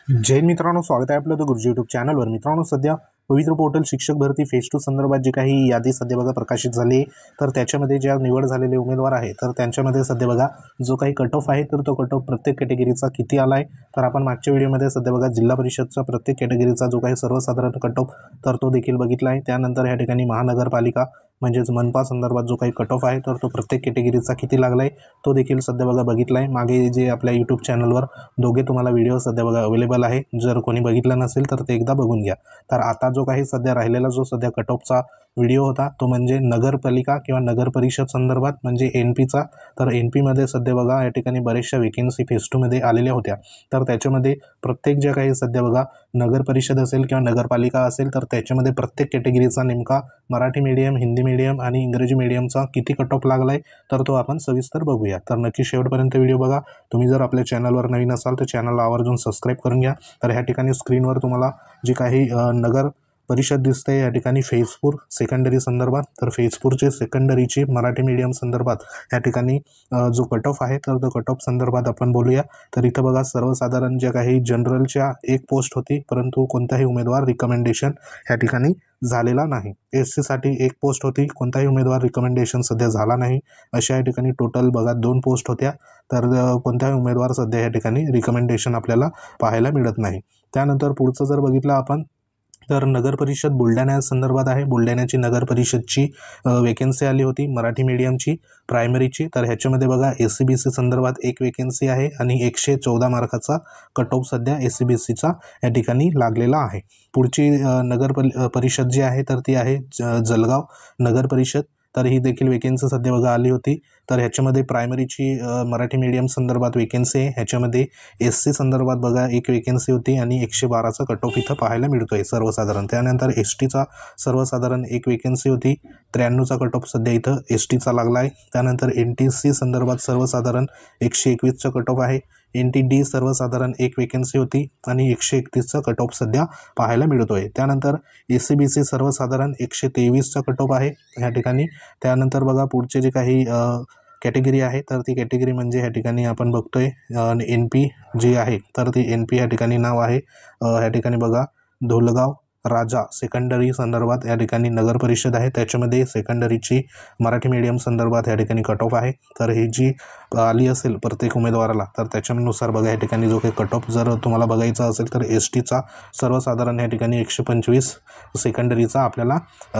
जय मित्रांनो, स्वागत आहे आपलं द गुरुजी यूट्यूब चॅनलवर। मित्रांनो, सध्या पवित्र पोर्टल शिक्षक भरती फेज 2 संदर्भात जी काही यादी सध्या बघा प्रकाशित झाली, तर त्याच्यामध्ये ज्या निवड झालेले उमेदवार आहे तर त्यांच्यामध्ये सध्या बघा जो काही कट ऑफ आहे तर तो कट ऑफ प्रत्येक कॅटेगरीचा किती आला आहे। तर आपण मागच्या व्हिडिओमध्ये सध्या बघा जिल्हा परिषदचा प्रत्येक कॅटेगरीचा जो काही सर्वसाधारण कट ऑफ तर तो देखील बघितला आहे। त्यानंतर या ठिकाणी महानगरपालिका म्हणजेच मनपा संदर्भात जो काही कट ऑफ आहे तर तो प्रत्येक कॅटेगरीचा किती लागला आहे तो देखील सध्या बघा बघितला आहे। मागे जे आपल्या यूट्यूब चॅनलवर दोघे तुम्हाला व्हिडिओ सध्या बघा अवेलेबल आहे, जर कोणी बघितलं नसेल तर ते एकदा बघून घ्या। तर आता जो काही सध्या राहिलेला जो सध्या कट ऑफचा व्हिडिओ होता तो म्हणजे नगरपालिका किंवा नगर परिषद संदर्भात म्हणजे NPचा। तर NPमध्ये सध्या बघा या ठिकाणी बरेचशा वेकेन्सी फेज 2 मध्ये आलेल्या होत्या। तर त्याच्यामध्ये प्रत्येक ज्या काही सध्या बघा नगर परिषद असेल किंवा नगरपालिका असेल तर त्याच्यामध्ये प्रत्येक कॅटेगरीचा नेमका मराठी मीडियम, हिंदी मीडियम आणि इंग्रजी मीडियमचा किती कट ऑफ लागलाय तर तो आपण सविस्तर बघूया। तर नक्की शेवटपर्यंत व्हिडिओ बघा। तुम्ही जर आपल्या चॅनलवर नवीन असाल तर चॅनलला आवर्जून सबस्क्राईब करून घ्या। तर ह्या ठिकाणी स्क्रीनवर तुम्हाला जी काही नगर परिषद दिसते या ठिकाणी फेज 4 सेकंडरी संदर्भात, तर फेज 4चे सेकंडरीची मराठी मीडियम संदर्भात या ठिकाणी जो कट ऑफ आहे तर तो कट ऑफ संदर्भात आपण बोलूया। तर इथं बघा सर्वसाधारण ज्या काही जनरलच्या एक पोस्ट होती, परंतु कोणताही उमेदवार रिकमेंडेशन या ठिकाणी झालेला नाही। SC साठी एक पोस्ट होती, कोणताही उमेदवार रिकमेंडेशन सध्या झाला नाही। अशा या ठिकाणी टोटल बघा 2 पोस्ट होत्या, तर कोणताही उमेदवार सध्या या ठिकाणी रिकमेंडेशन आपल्याला पाहायला मिळत नाही। त्यानंतर पुढचं जर बघितलं आपण तर नगर परिषद बुलढाणा संदर्भात आहे। बुलढाण्याची नगर परिषदची वेकेन्सी आली होती मराठी मीडियमची प्रायमरीची। तर ह्याच्यामध्ये बघा SCBC संदर्भात एक वेकेन्सी आहे आणि 114 मार्काचा कट ऑफ सध्या SCBCचा या ठिकाणी लागलेला आहे। पुढची नगर परिषद जी आहे तर ती आहे जळगाव नगर परिषद। तर ही देखील वेकेन्सी सध्या बघा आली होती। तर ह्याच्यामध्ये प्रायमरीची मराठी मीडियम संदर्भात वेकेन्सी आहे। ह्याच्यामध्ये SC संदर्भात बघा एक वेकेन्सी होती आणि 112चा कट ऑफ इथं पाहायला मिळतोय सर्वसाधारण। त्यानंतर STचा सर्वसाधारण एक वेकेन्सी होती, 93चा कट ऑफ सध्या इथं STचा लागला आहे। त्यानंतर NTC संदर्भात सर्वसाधारण 121चा कट ऑफ आहे। NTD सर्वसाधारण एक वेकेन्सी होती आणि 131चा कट ऑफ सध्या पाहायला मिळतोय। त्यानंतर SCBC सर्वसाधारण 123चा कट ऑफ आहे ह्या ठिकाणी। त्यानंतर बघा पुढचे जे काही कॅटेगरी आहे तर ती कॅटेगरी म्हणजे ह्या ठिकाणी आपण बघतोय NP जी आहे तर ती NP या ठिकाणी नाव आहे। ह्या ठिकाणी बघा धोलगाव राजा सेकंडरी संदर्भात या ठिकाणी नगर परिषद आहे, त्याच्यामध्ये सेकंडरीची मराठी मीडियम संदर्भात या ठिकाणी कट ऑफ आहे। तर ही जी आली असेल प्रत्येक उमेदवाराला तर त्याच्यानुसार बघा या ठिकाणी जो काही कट ऑफ जर तुम्हाला बघायचा असेल तर STचा सर्वसाधारण या ठिकाणी 125 सेकंडरीचा आपल्याला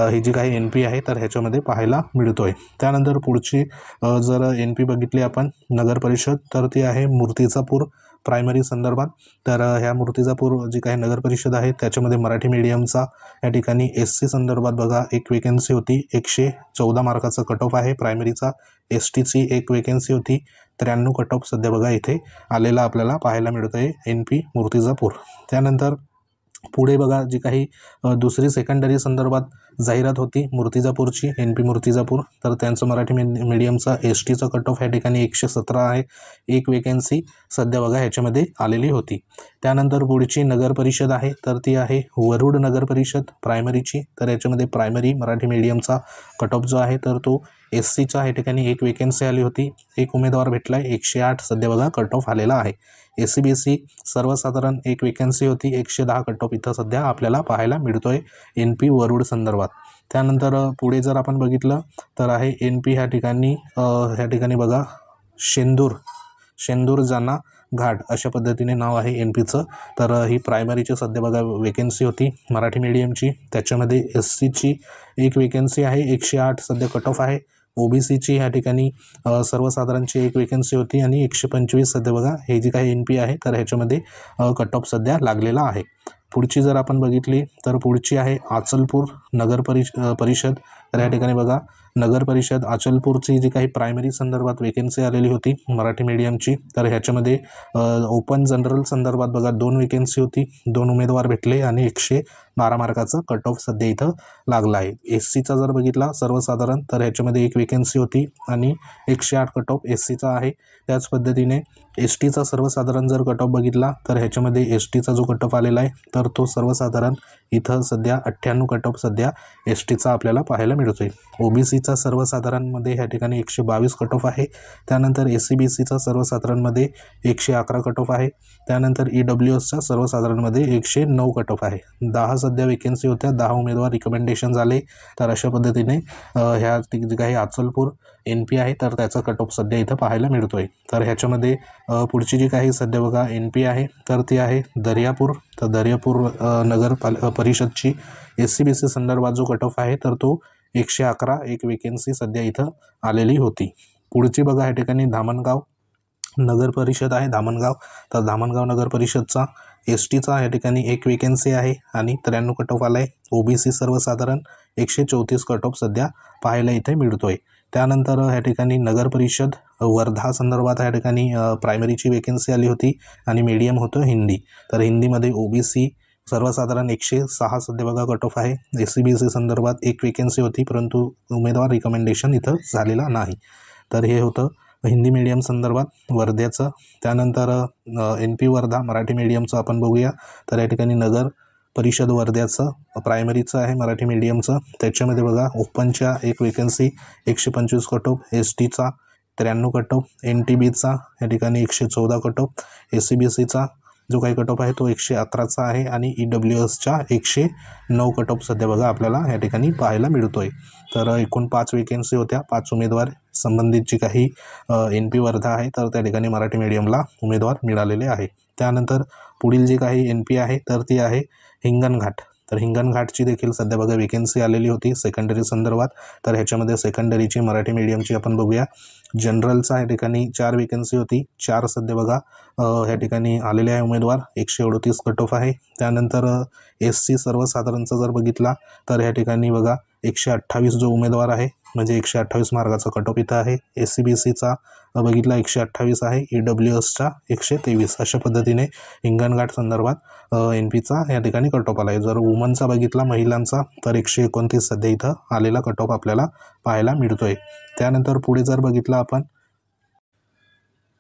ही जी काही NP आहे तर ह्याच्यामध्ये पाहायला मिळतोय। त्यानंतर पुढची जर NP बघितली आपण नगर परिषद तर ती आहे मूर्तिजापूर प्रायमरी संदर्भात। तर ह्या मूर्तिजापूर जी काही नगर परिषद आहे त्याच्यामध्ये मराठी मीडियमचा या ठिकाणी SC संदर्भात बघा एक वेकेन्सी होती, 114 मार्काचा कट ऑफ आहे प्रायमरीचा। STची एक वेकेन्सी होती, 93 कट ऑफ सध्या बघा इथे आलेला आपल्याला पाहायला मिळतोय NP मूर्तिजापूर। त्यानंतर पुढे बघा जी काही दुसरी सेकंडरी संदर्भात जाहिरात होती मूर्तिजापूरची NP मूर्तिजापूर, तर त्यांचं मराठी मीडियमचा STचा कट ऑफ या ठिकाणी 117 आहे। एक वेकेन्सी सध्या बघा ह्याच्यामध्ये आलेली होती। त्यानंतर पुढची नगर परिषद आहे तर ती आहे वरुड नगर परिषद प्रायमरीची। तर याच्यामध्ये प्रायमरी मराठी मीडियमचा कट ऑफ जो आहे तर तो SCचा या ठिकाणी एक वेकेन्सी आली होती, एक उमेदवार भेटलाय, 108 सध्या बघा कट ऑफ आलेला आहे। SCBC सर्वसाधारण एक वेकेन्सी होती, 110 कट ऑफ इथं सध्या आपल्याला पाहायला मिळतोय NP वरुड संदर्भात। त्यानंतर पुढे जर आपण बघितलं तर आहे NP ह्या ठिकाणी बघा शेंदूर जाना घाट अशा पद्धतीने नाव आहे NPचं। तर ही प्रायमरीची सध्या बघा वेकेन्सी होती मराठी मीडियमची, त्याच्यामध्ये SCची एक वेकेन्सी आहे, 108 सध्या कट ऑफ आहे। OBCची या ठिकाणी सर्वसाधारणची एक वेकेन्सी होती आणि 125 सध्या बघा हे जी काही NP आहे तर ह्याच्यामध्ये कट ऑफ सध्या लागलेला आहे। पुढची जर आपण बघितली तर पुढची आहे अचलपूर नगर परिषद। तर या ठिकाणी बघा नगर परिषद अचलपूरची जी काही प्रायमरी संदर्भात वेकेन्सी आलेली होती मराठी मीडियमची, तर ह्याच्यामध्ये ओपन जनरल संदर्भात बघा 2 वेकेन्सी होती, 2 उमेदवार भेटले आणि 112 मार्काचा कट ऑफ सध्या इथं लागला आहे। SCचा जर बघितला सर्वसाधारण तर ह्याच्यामध्ये एक वेकेन्सी होती आणि 108 कट ऑफ SCचा आहे। त्याच पद्धतीने STचा सर्वसाधारण जर कट ऑफ बघितला तर ह्याच्यामध्ये STचा जो कट ऑफ आलेला आहे तर तो सर्वसाधारण इथं सध्या 98 कट ऑफ सध्या STचा आपल्याला पाहायला मिळतोय। OBCचा टीचा सर्वसाधारणमध्ये ह्या ठिकाणी 122 कट ऑफ आहे. त्यानंतर SCBCचा सर्वसाधारणमध्ये 111 कट ऑफ आहे. त्यानंतर EWSचा सर्वसाधारणमध्ये 109 कट ऑफ आहे. 10 सध्या वेकेन्सी होत्या, 10 उमेदवार रिकमेंडेशन झाले. तर अशा पद्धतीने ह्या जे काही अचलपूर NP आहे तर त्याचा कट ऑफ सध्या इथं पाहायला मिळतोय. तर ह्याच्यामध्ये पुढची जी काही सध्या बघा NP आहे तर ती आहे दर्यापूर. तर दर्यापूर नगर परिषदची SCBC संदर्भात जो कट ऑफ आहे तर तो 111 एक वेकेन्सी सध्या इथं आलेली होती. पुढची बघा ह्या ठिकाणी धामणगाव नगर परिषद आहे. धामणगाव, तर धामणगाव नगर परिषदचा STचा या ठिकाणी एक वेकेन्सी आहे आणि 93 कट ऑफ आला आहे. OBC सर्वसाधारण 134 कट ऑफ सध्या पाहायला इथे मिळतोय. त्यानंतर ह्या ठिकाणी नगर परिषद वर्धा संदर्भात ह्या ठिकाणी प्रायमरीची वेकेन्सी आली होती आणि मीडियम होतं हिंदी. तर हिंदीमध्ये OBC सर्वसाधारण 106 सध्या बघा कट ऑफ आहे. SCBC संदर्भात एक वेकेन्सी होती परंतु उमेदवार रिकमेंडेशन इथं झालेला नाही. तर हे होतं हिंदी मीडियम संदर्भात वर्ध्याचं. त्यानंतर NP वर्धा मराठी मीडियमचं आपण बघूया. तर या ठिकाणी नगर परिषद वर्ध्याचं प्रायमरीचं आहे मराठी मीडियमचं. त्याच्यामध्ये बघा ओपनच्या एक वेकेन्सी 125 कट ऑफ, STचा 93 कट ऑफ, NTBचा या ठिकाणी 114 कट ऑफ, SCBCचा जो काही कट ऑफ आहे तो 111चा आहे आणि EWSच्या 109 कट ऑफ सध्या बघा आपल्याला या ठिकाणी पाहायला मिळतोय. तर एकूण 5 वेकेन्सी होत्या, 5 उमेदवार संबंधित जी काही NP वर्धा आहे तर त्या ठिकाणी मराठी मीडियमला उमेदवार मिळालेले आहे. त्यानंतर पुढील जी काही NP आहे तर ती आहे हिंगणघाट. तर हिंगणघाटची देखील सध्या बघा वेकेन्सी आलेली होती सेकंडरी संदर्भात. तर ह्याच्यामध्ये सेकंडरीची मराठी मीडियमची आपण बघूया. जनरलचा या ठिकाणी 4 वेकेन्सी होती, 4 सध्या बघा ह्या ठिकाणी आलेले आहे उमेदवार, 138 कट ऑफ आहे. त्यानंतर SC सर्वसाधारणचा जर बघितला तर ह्या ठिकाणी बघा 128 जो उमेदवार आहे म्हणजे 128 मार्काचा कट ऑफ इथं आहे. SCBCचा बघितला 128 आहे, EWSचा 123. अशा पद्धतीने हिंगणघाट संदर्भात NPचा या ठिकाणी कट ऑफ आला आहे. जर वुमनचा बघितला महिलांचा तर 129 सध्या इथं आलेला कट ऑफ आपल्याला पाहायला मिळतोय. त्यानंतर पुढे जर बघितलं आपण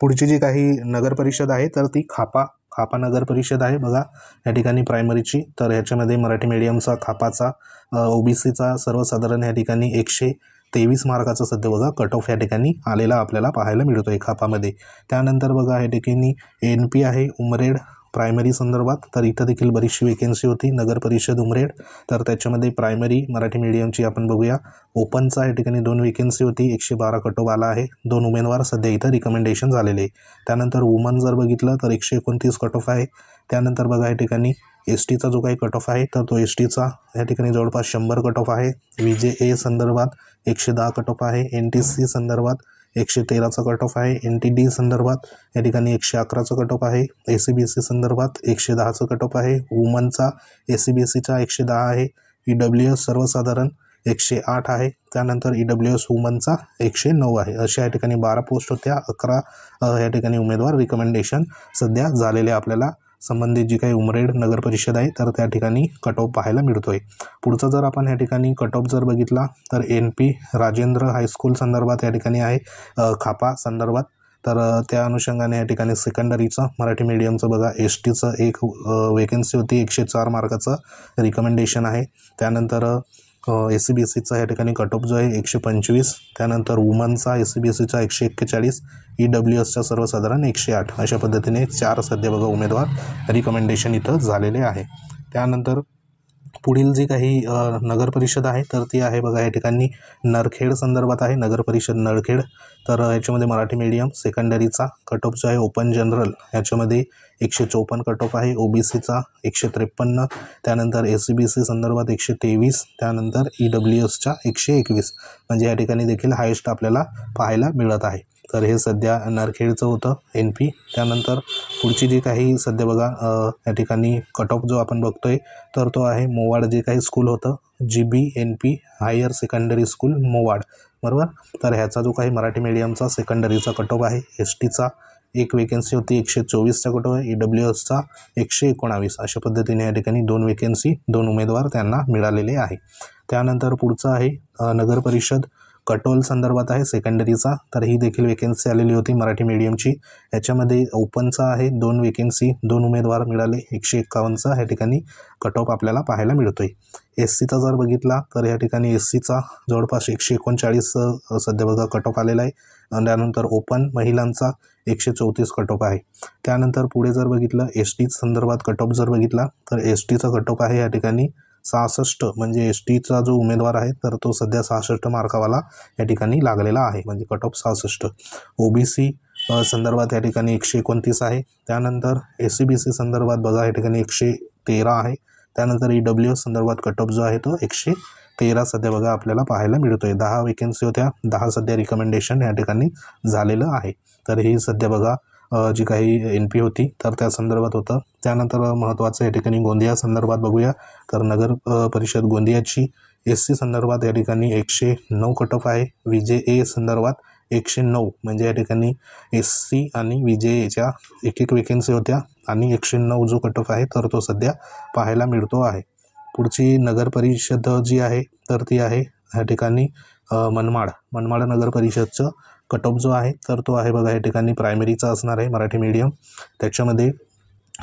पुढची जी काही नगर परिषद आहे तर ती खापा नगर परिषद आहे बघा या ठिकाणी प्रायमरीची. तर ह्याच्यामध्ये मराठी मीडियमचा खापाचा OBCचा सर्वसाधारण या ठिकाणी 123 मार्काचा सध्या बघा कट ऑफ या ठिकाणी आलेला आपल्याला पाहायला मिळतोय खापामध्ये. त्यानंतर बघा या ठिकाणी NP आहे उमरेड प्रायमरी संदर्भात. तर इथं देखील बरीचशी वेकेन्सी होती नगर परिषद उमरेड. तर त्याच्यामध्ये प्रायमरी मराठी मीडियमची आपण बघूया. ओपनचा या ठिकाणी 2 वेकेन्सी होती, 112 कट ऑफ आला आहे. 2 उमेदवार सध्या इथं रिकमेंडेशन झालेले. त्यानंतर वुमन जर बघितलं तर 129 कट ऑफ आहे. त्यानंतर बघा या ठिकाणी STचा जो काही कट ऑफ आहे तर तो STचा या ठिकाणी जवळपास 100 कट ऑफ आहे. VJA संदर्भात 110 कट ऑफ आहे. NTC संदर्भात 113चा कट ऑफ आहे. NTD संदर्भात या ठिकाणी 111चा कट ऑफ आहे. SCBC संदर्भात 110चा कट ऑफ आहे. वुमनचा SCBCचा 110 आहे. EWS सर्वसाधारण 108 आहे. त्यानंतर EWS वुमनचा 109 आहे. अशा या ठिकाणी 12 पोस्ट होत्या, 11 या ठिकाणी उमेदवार रिकमेंडेशन सध्या झालेले आपल्याला संबंधित जी काही उमरेड नगर परिषद आहे तर त्या ठिकाणी कट ऑफ पाहायला मिळतोय. पुढचा जर आपण या ठिकाणी कट ऑफ जर बघितला तर NP राजेंद्र हायस्कूल संदर्भात या ठिकाणी आहे खापा संदर्भात. तर त्या अनुषंगाने या ठिकाणी सेकंडरीचं मराठी मीडियमचं बघा STचं एक वेकेन्सी होती, 104 मार्काचं रिकमेंडेशन आहे. त्यानंतर SCBCचा या ठिकाणी कट ऑफ जो आहे 125. त्यानंतर वुमनचा SCBCचा 141, EWSचा सर्वसाधारण 108. अशा पद्धतीने 4 सध्या बघा उमेदवार रिकमेंडेशन इथं झालेले आहे. त्यानंतर पुढील जी काही नगर परिषद आहे तर ती आहे बघा या ठिकाणी नरखेड संदर्भात आहे नगर परिषद नरखेड. तर ह्याच्यामध्ये मराठी मीडियम सेकंडरीचा कट ऑफ जो आहे ओपन जनरल ह्याच्यामध्ये 154 कट ऑफ आहे. OBCचा 153. त्यानंतर SCBC संदर्भात 123. त्यानंतर EWSच्या 121. म्हणजे या ठिकाणी देखील हायेस्ट आपल्याला पाहायला मिळत आहे. तर हे सध्या नरखेडचं होतं NP. त्यानंतर पुढची जी काही सध्या बघा या ठिकाणी कट ऑफ जो आपण बघतोय तर तो आहे मोवाड जे काही स्कूल होतं GB NP higher secondary school Mowad बरोबर. तर ह्याचा जो काही मराठी मीडियमचा सेकंडरीचा कट ऑफ आहे STचा एक वेकेन्सी होती 124चा कट ऑफ आहे. EWSचा 119. अशा पद्धतीने या ठिकाणी 2 वेकेन्सी 2 उमेदवार त्यांना मिळालेले आहे. त्यानंतर पुढचं आहे नगर परिषद कटोल संदर्भात आहे सेकंडरीचा, तर ही देखील वेकेन्सी आलेली होती मराठी मीडियमची। याच्यामध्ये ओपनचा आहे 2 वेकेन्सी, 2 उमेदवार मिळाले, 151चा ह्या ठिकाणी कट ऑफ आपल्याला पाहायला मिळतोय। SCचा जर बघितला तर या ठिकाणी SCचा जवळपास 139 सध्या बघा कट ऑफ आलेला आहे। आणि त्यानंतर ओपन महिलांचा 134 कट ऑफ आहे। त्यानंतर पुढे जर बघितलं ST संदर्भात कट ऑफ जर बघितला तर STचा कट ऑफ आहे या ठिकाणी 66, म्हणजे STचा जो उमेदवार आहे तर तो सध्या 66 मार्कावाला या ठिकाणी लागलेला आहे, म्हणजे कट ऑफ 66। OBC संदर्भात या ठिकाणी 129 आहे। त्यानंतर SCBC संदर्भात बघा या ठिकाणी 113 आहे। त्यानंतर EWS संदर्भात कट ऑफ जो आहे तो 113 सध्या बघा आपल्याला पाहायला मिळतोय। 10 वेकेन्सी होत्या, 10 सध्या रिकमेंडेशन या ठिकाणी झालेलं आहे। तर ही सध्या बघा जी काही NP होती तर त्या संदर्भात होतं। त्यानंतर महत्त्वाचं या ठिकाणी गोंदिया संदर्भात बघूया तर नगर परिषद गोंदियाची SC संदर्भात या ठिकाणी 109 कट ऑफ आहे। VJA संदर्भात 109, म्हणजे या ठिकाणी SC आणि VJAच्या एक वेकेन्सी होत्या आणि 109 जो कट ऑफ आहे तर तो सध्या पाहायला मिळतो आहे। पुढची नगर परिषद जी आहे तर ती आहे या ठिकाणी मनमाड नगर परिषदचं कट ऑफ जो आहे तर तो आहे बघा या ठिकाणी प्रायमरीचा असणार आहे मराठी मीडियम। त्याच्यामध्ये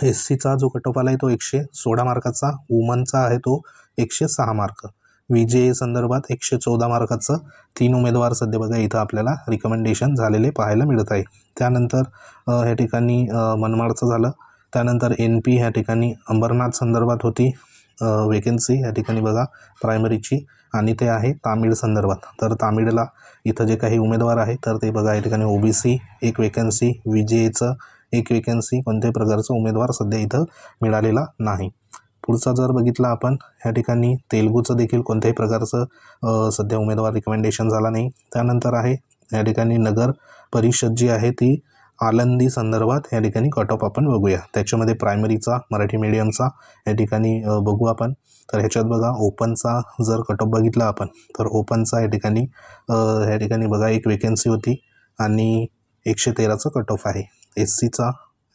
SCचा जो कट ऑफ आला आहे तो 116 मार्काचा, वुमनचा आहे तो 106 मार्क। VJA संदर्भात 114 मार्काचं 3 उमेदवार सध्या बघा इथं आपल्याला रिकमेंडेशन झालेले पाहायला मिळत आहे। त्यानंतर ह्या ठिकाणी मनमाडचं झालं। त्यानंतर NP ह्या ठिकाणी अंबरनाथ संदर्भात होती वेकेन्सी या ठिकाणी बघा प्रायमरीची, आणि ते आहे तामिळ संदर्भात। तर तामिळला इथं जे काही उमेदवार आहे तर ते बघा या ठिकाणी OBC 1 वेकेन्सी, VJAचं 1 वेकेन्सी, कोणत्याही प्रकारचा उमेदवार सध्या इथं मिळालेला नाही। पुढचा जर बघितला आपण ह्या ठिकाणी तेलुगूचं देखील कोणत्याही प्रकारचं सध्या उमेदवार रिकमेंडेशन झाला नाही। त्यानंतर आहे या ठिकाणी नगर परिषद जी आहे ती आळंदी संदर्भात या ठिकाणी कट ऑफ आपण बघूया। त्याच्यामध्ये प्रायमरीचा मराठी मीडियमचा या ठिकाणी बघू आपण। तर ह्याच्यात बघा ओपनचा जर कट ऑफ बघितला आपण तर ओपनचा या ठिकाणी बघा 1 वेकेन्सी होती आणि 113चं कट ऑफ आहे। SCचा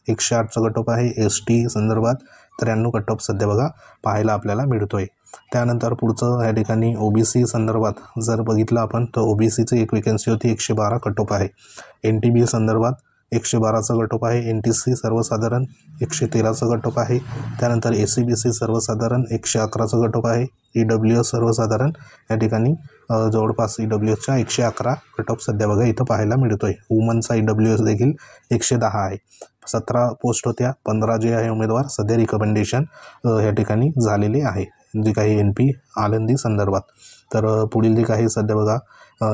108चा कट ऑफ आहे। ST संदर्भात 93 कट ऑफ सध्या बघा पाहायला आपल्याला मिळतोय। त्यानंतर पुढचं या ठिकाणी OBC संदर्भात जर बघितलं आपण तर OBCची 1 वेकेन्सी होती, 112 कट ऑफ आहे। NTB संदर्भात 112चा कट ऑफ आहे। NTC सर्वसाधारण 113चा कट ऑफ आहे। त्यानंतर SCBC सर्वसाधारण 111चा कट ऑफ आहे। EWS सर्वसाधारण या ठिकाणी जवळपास EWSच्या 111 कट ऑफ सध्या बघा इथं पाहायला मिळतोय। वुमनचा EWS देखील 110 आहे। 17 पोस्ट होत्या, 15 जे आहे उमेदवार सध्या रिकमेंडेशन या ठिकाणी झालेले आहे जे काही NP आळंदी संदर्भात। तर पुढील जे काही सध्या बघा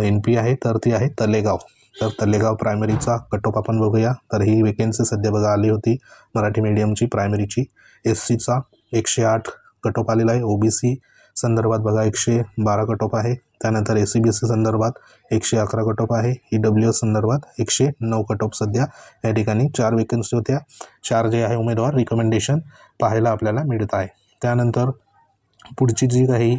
NP आहे तर ती आहे तलेगाव। तर तलेगाव प्रायमरीचा कट ऑफ आपण बघूया। तर ही वेकेन्सी सध्या बघा आली होती मराठी मीडियमची प्रायमरीची। SCचा 108 कट ऑफ आलेला आहे। OBC संदर्भात बघा 112 कट ऑफ आहे। त्यानंतर SCBC संदर्भात 111 कट ऑफ आहे। EWS संदर्भात 109 कट ऑफ सध्या या ठिकाणी 4 वेकेन्सी होत्या, 4 जे आहे उमेदवार रिकमेंडेशन पाहायला आपल्याला मिळत आहे। त्यानंतर पुढची जी काही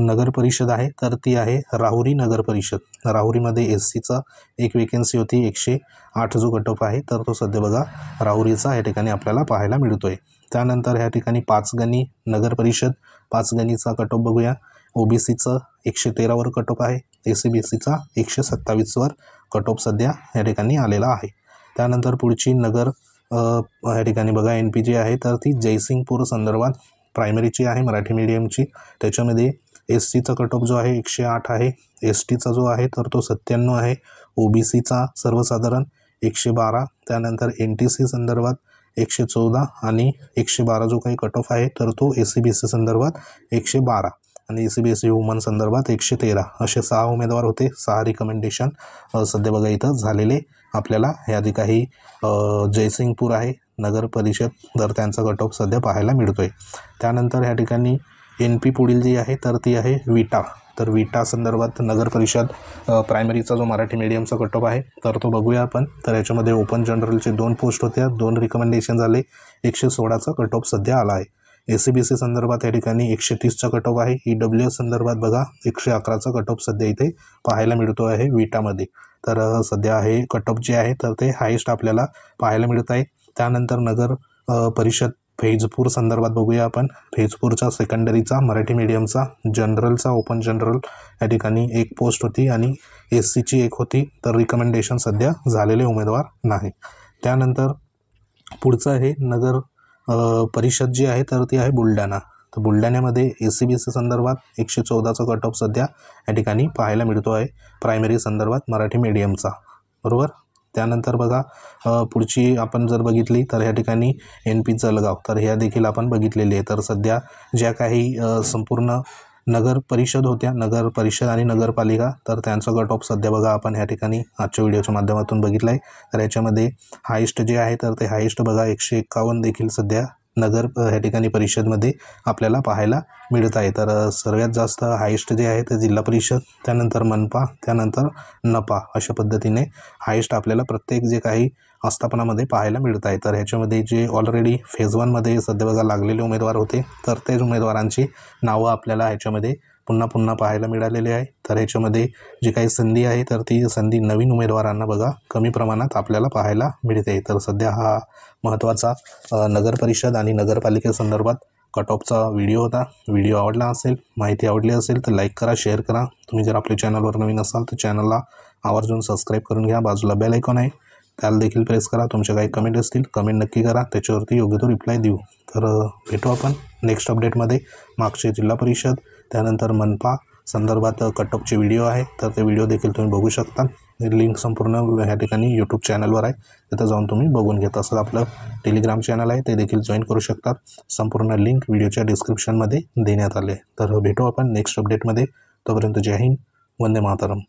नगर परिषद आहे तर ती आहे राहुरी नगर परिषद। राहुरीमध्ये SCचा 1 वेकेन्सी होती, 108 जो कट ऑफ आहे तर तो सध्या बघा राहुरीचा या ठिकाणी आपल्याला पाहायला मिळतोय। त्यानंतर ह्या ठिकाणी 5 गणी नगर परिषद, 5 गणीचा कट ऑफ बघूया। OBCचं 113वर कट ऑफ आहे। SCBCचा 127वर कट ऑफ सध्या या ठिकाणी आलेला आहे। त्यानंतर पुढची नगर या ठिकाणी बघा NP जी आहे तर ती जयसिंगपूर संदर्भात प्रायमरीची आहे मराठी मीडियमची। त्याच्यामध्ये SCचा कट ऑफ जो आहे 108 आहे। STचा जो आहे तर तो 97 आहे। OBCचा सर्वसाधारण 112, त्यानंतर NTC संदर्भात 114 आणि 112 जो काही कट ऑफ आहे तर तो SCBC संदर्भात 112 आणि SCBC वुमन संदर्भात 113 असे 6 उमेदवार होते। 6 रिकमेंडेशन सध्या बघा इथं झालेले आपल्याला यादी काही जयसिंगपूर आहे नगर परिषद तर त्यांचा कट ऑफ सध्या पाहायला मिळतोय। त्यानंतर ह्या ठिकाणी NP पुढील जी आहे तर ती आहे विटा। तर विटा संदर्भात नगर परिषद प्रायमरीचा जो मराठी मीडियमचा कट ऑफ आहे तर तो बघूया आपण। तर याच्यामध्ये ओपन जनरलचे 2 पोस्ट होत्या, 2 रिकमेंडेशन झाले, 116चा कट ऑफ सध्या आला आहे। SCBC संदर्भात या ठिकाणी 130चा कट ऑफ आहे। EWS संदर्भात बघा 111चा कट ऑफ सध्या इथे पाहायला मिळतो आहे विटामध्ये। तर सध्या हे कट ऑफ जे आहे तर ते हायेस्ट आपल्याला पाहायला मिळत आहे। त्यानंतर नगर परिषद फैजपूर संदर्भात बघूया आपण. फैजपूरचा सेकंडरीचा मराठी मीडियमचा जनरलचा ओपन जनरल या ठिकाणी एक पोस्ट होती आणि SCची एक होती. तर रिकमेंडेशन सध्या झालेले उमेदवार नाही. त्यानंतर पुढचं आहे नगर परिषद जी आहे तर ती आहे बुलढाणा. तर बुलढाण्यामध्ये SC-BC संदर्भात 114चा कट ऑफ सध्या या ठिकाणी पाहायला मिळतो आहे प्रायमरी संदर्भात मराठी मीडियमचा, बरोबर. त्यानंतर बघा पुढची आपण जर बघितली तर ह्या ठिकाणी NP जळगाव, तर ह्या देखील आपण बघितलेली आहे. तर सध्या ज्या काही संपूर्ण नगर परिषद होत्या, नगर परिषद आणि नगरपालिका, तर त्यांचा कट ऑफ सध्या बघा आपण ह्या ठिकाणी आजच्या व्हिडिओच्या माध्यमातून बघितलं आहे. तर याच्यामध्ये हायेस्ट जे आहे तर ते हायेस्ट बघा 151 देखील सध्या नगर ह्या ठिकाणी परिषदमध्ये आपल्याला पाहायला मिळत आहे. तर सर्वात जास्त हायेस्ट जे आहे ते जिल्हा परिषद, त्यानंतर मनपा, त्यानंतर नपा, अशा पद्धतीने हायेस्ट आपल्याला प्रत्येक जे काही आस्थापनामध्ये पाहायला मिळत आहे. तर ह्याच्यामध्ये जे ऑलरेडी फेज 1मध्ये सध्या बघा लागलेले उमेदवार होते, तर तेच उमेदवारांची नावं आपल्याला ह्याच्यामध्ये पुन्हा पुन्हा पाहायला मिळालेली आहे. तर ह्याच्यामध्ये जी काही संधी आहे तर ती संधी नवीन उमेदवारांना बघा कमी प्रमाणात आपल्याला पाहायला मिळते. तर सध्या हा महत्त्वाचा नगर परिषद आणि नगरपालिकेसंदर्भात कट ऑफचा व्हिडिओ होता. व्हिडिओ आवडला असेल, माहिती आवडली असेल तर लाईक करा, शेअर करा. तुम्ही जर आपल्या चॅनलवर नवीन असाल तर चॅनलला आवर्जून सबस्क्राईब करून घ्या. बाजूला बेल आयकॉन आहे, त्याला देखील प्रेस करा. तुमच्या काही कमेंट असतील, कमेंट नक्की करा, त्याच्यावरती योग्य तो रिप्लाय देऊ. तर भेटू आपण नेक्स्ट अपडेटमध्ये. मागचे जिल्हा परिषद, त्यानंतर मनपा संदर्भात कट ऑफचे व्हिडिओ आहे, तर ते व्हिडिओ देखील तुम्ही बघू शकता. लिंक संपूर्ण ह्या ठिकाणी यूट्यूब चॅनलवर आहे, तिथं जाऊन तुम्ही बघून घ्या. तसंच आपलं टेलिग्राम चॅनल आहे, ते देखील जॉईन करू शकतात. संपूर्ण लिंक व्हिडिओच्या डिस्क्रिप्शनमध्ये देण्यात आले. तर भेटू आपण नेक्स्ट अपडेटमध्ये. तोपर्यंत जय हिंद, वंदे मातरम.